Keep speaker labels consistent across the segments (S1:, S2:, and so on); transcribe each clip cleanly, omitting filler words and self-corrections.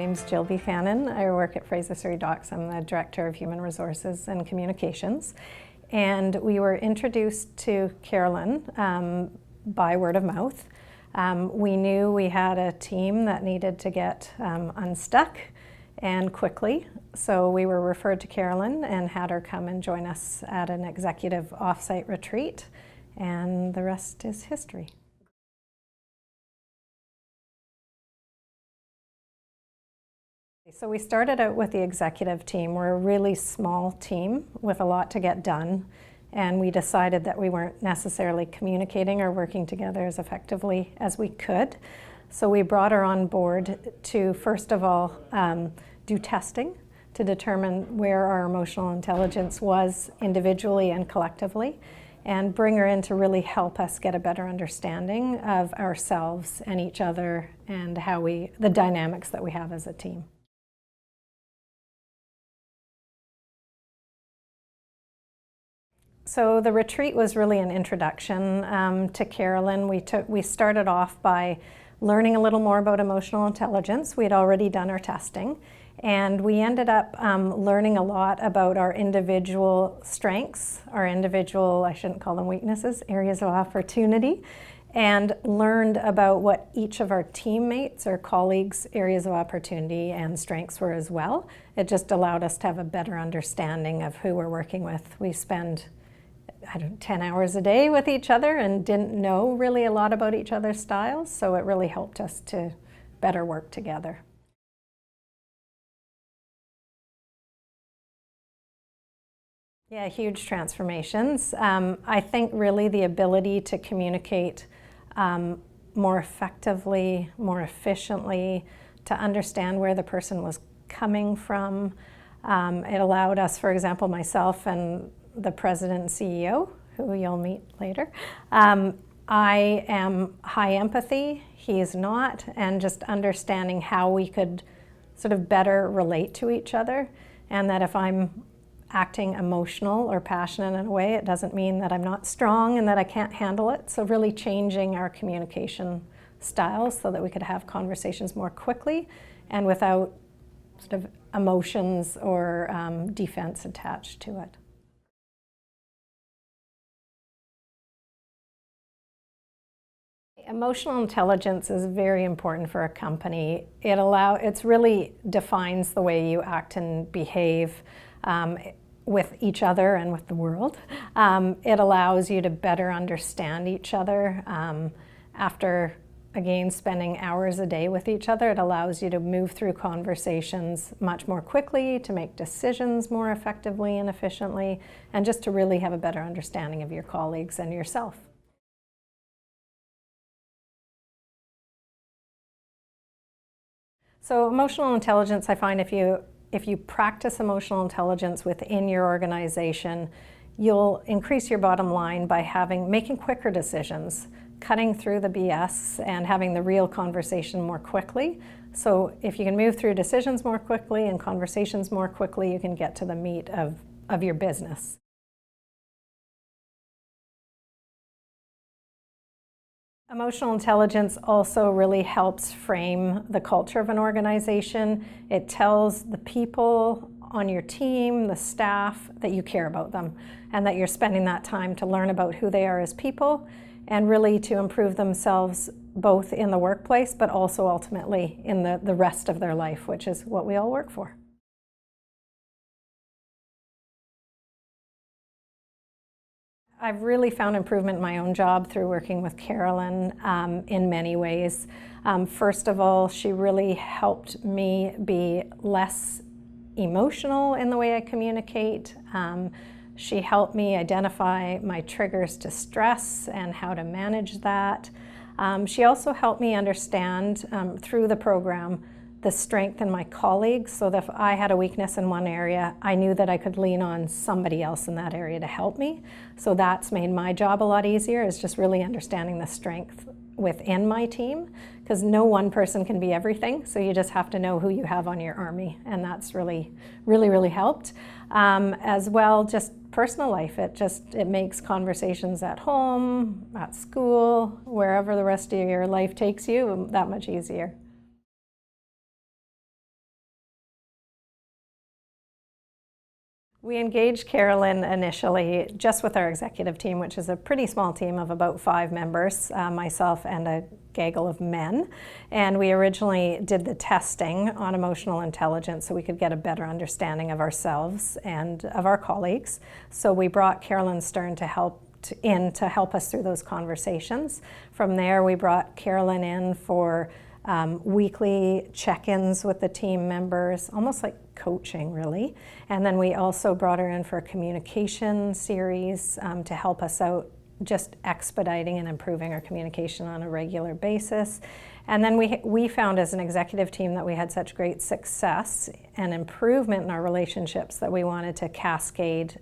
S1: name's Jill Buchanan. I work at Fraser Surrey Docks. I'm the Director of Human Resources and Communications. And we were introduced to Carolyn by word of mouth. We knew we had a team that needed to get unstuck and quickly. So we were referred to Carolyn and had her come and join us at an executive offsite retreat. And the rest is history. So we started out with the executive team. We're a really small team with a lot to get done, and we decided that we weren't necessarily communicating or working together as effectively as we could. So we brought her on board to, first of all, do testing to determine where our emotional intelligence was individually and collectively, and bring her in to really help us get a better understanding of ourselves and each other and how the dynamics that we have as a team. So the retreat was really an introduction to Carolyn. We started off by learning a little more about emotional intelligence. We had already done our testing, and we ended up learning a lot about our individual strengths, our individual, I shouldn't call them weaknesses, areas of opportunity, and learned about what each of our teammates or colleagues' areas of opportunity and strengths were as well. It just allowed us to have a better understanding of who we're working with. We spend 10 hours a day with each other and didn't know really a lot about each other's styles, so it really helped us to better work together. Yeah, huge transformations. I think really the ability to communicate more effectively, more efficiently, to understand where the person was coming from. It allowed us, for example, myself and the president and CEO, who you'll meet later. I am high empathy, he is not, and just understanding how we could sort of better relate to each other, and that if I'm acting emotional or passionate in a way, it doesn't mean that I'm not strong and that I can't handle it. So really changing our communication styles so that we could have conversations more quickly and without sort of emotions or defense attached to it. Emotional intelligence is very important for a company. It really defines the way you act and behave with each other and with the world. It allows you to better understand each other. After, again, spending hours a day with each other, it allows you to move through conversations much more quickly, to make decisions more effectively and efficiently, and just to really have a better understanding of your colleagues and yourself. So emotional intelligence, I find if you practice emotional intelligence within your organization, you'll increase your bottom line by making quicker decisions, cutting through the BS and having the real conversation more quickly. So if you can move through decisions more quickly and conversations more quickly, you can get to the meat of your business. Emotional intelligence also really helps frame the culture of an organization. It tells the people on your team, the staff, that you care about them and that you're spending that time to learn about who they are as people and really to improve themselves both in the workplace but also ultimately in the rest of their life, which is what we all work for. I've really found improvement in my own job through working with Carolyn in many ways. First of all, she really helped me be less emotional in the way I communicate. She helped me identify my triggers to stress and how to manage that. She also helped me understand through the program the strength in my colleagues, so that if I had a weakness in one area, I knew that I could lean on somebody else in that area to help me. So that's made my job a lot easier, is just really understanding the strength within my team, because no one person can be everything, so you just have to know who you have on your army, and that's really helped. As well, just personal life, it makes conversations at home, at school, wherever the rest of your life takes you, that much easier. We engaged Carolyn initially just with our executive team, which is a pretty small team of about 5 members, myself and a gaggle of men. And we originally did the testing on emotional intelligence so we could get a better understanding of ourselves and of our colleagues. So we brought Carolyn Stern to help us through those conversations. From there, we brought Carolyn in for weekly check-ins with the team members, almost like coaching really. And then we also brought her in for a communication series to help us out, just expediting and improving our communication on a regular basis. And then we found as an executive team that we had such great success and improvement in our relationships that we wanted to cascade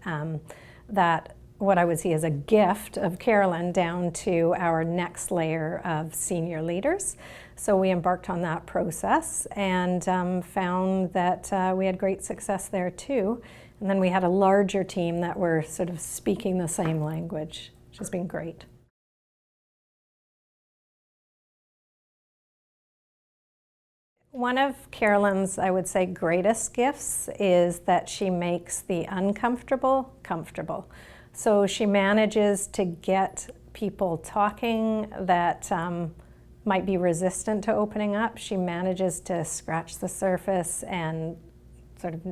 S1: that what I would see as a gift of Carolyn down to our next layer of senior leaders. So we embarked on that process and found that we had great success there too. And then we had a larger team that were sort of speaking the same language, which has been great. One of Carolyn's, I would say, greatest gifts is that she makes the uncomfortable comfortable. So she manages to get people talking that might be resistant to opening up. She manages to scratch the surface and sort of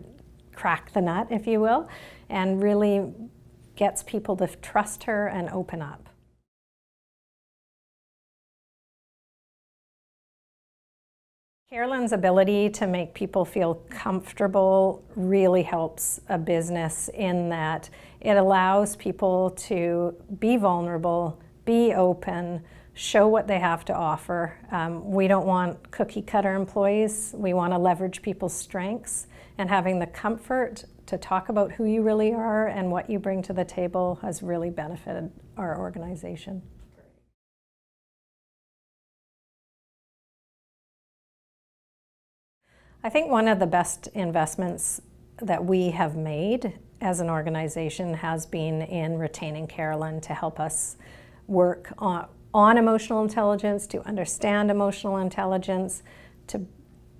S1: crack the nut, if you will, and really gets people to trust her and open up. Carolyn's ability to make people feel comfortable really helps a business in that it allows people to be vulnerable, be open, show what they have to offer. We don't want cookie cutter employees. We want to leverage people's strengths, and having the comfort to talk about who you really are and what you bring to the table has really benefited our organization. I think one of the best investments that we have made as an organization has been in retaining Carolyn to help us work on emotional intelligence, to understand emotional intelligence, to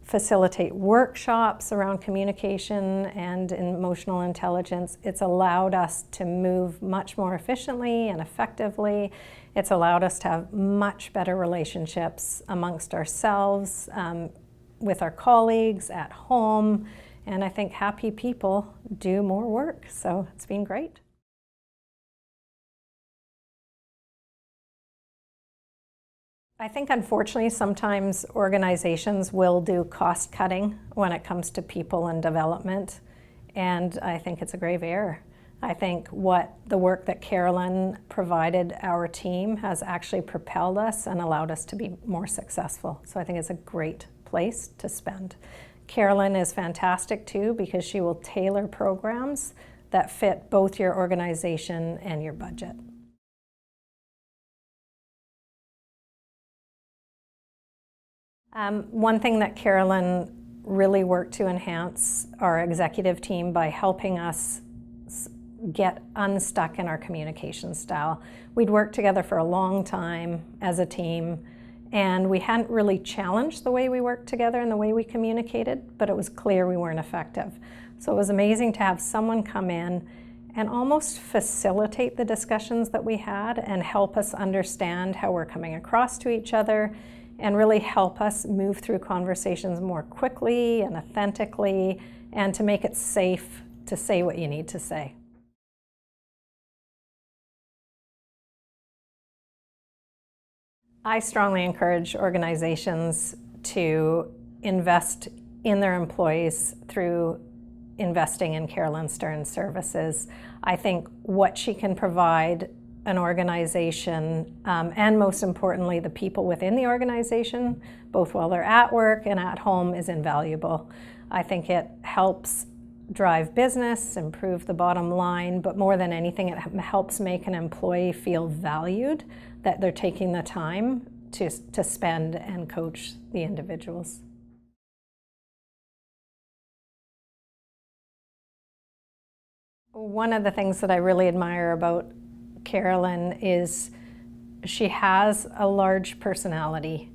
S1: facilitate workshops around communication and emotional intelligence. It's allowed us to move much more efficiently and effectively. It's allowed us to have much better relationships amongst ourselves, with our colleagues, at home, and I think happy people do more work, so it's been great. I think unfortunately sometimes organizations will do cost cutting when it comes to people and development, and I think it's a grave error. I think the work that Carolyn provided our team has actually propelled us and allowed us to be more successful, so I think it's a great place to spend. Carolyn is fantastic too because she will tailor programs that fit both your organization and your budget. One thing that Carolyn really worked to enhance our executive team by helping us get unstuck in our communication style. We'd worked together for a long time as a team, and we hadn't really challenged the way we worked together and the way we communicated, but it was clear we weren't effective. So it was amazing to have someone come in and almost facilitate the discussions that we had and help us understand how we're coming across to each other and really help us move through conversations more quickly and authentically and to make it safe to say what you need to say. I strongly encourage organizations to invest in their employees through investing in Carolyn Stern services. I think what she can provide an organization, and most importantly, the people within the organization, both while they're at work and at home, is invaluable. I think it helps drive business, improve the bottom line, but more than anything, it helps make an employee feel valued, that they're taking the time to spend and coach the individuals. One of the things that I really admire about Carolyn is she has a large personality,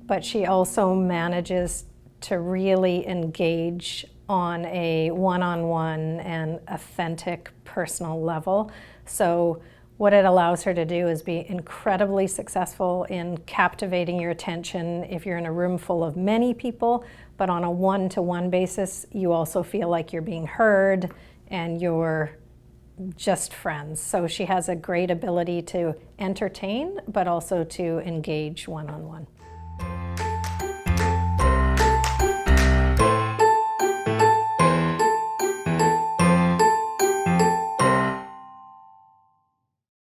S1: but she also manages to really engage on a one-on-one and authentic personal level. So what it allows her to do is be incredibly successful in captivating your attention if you're in a room full of many people, but on a one-to-one basis, you also feel like you're being heard and you're just friends. So she has a great ability to entertain, but also to engage one-on-one.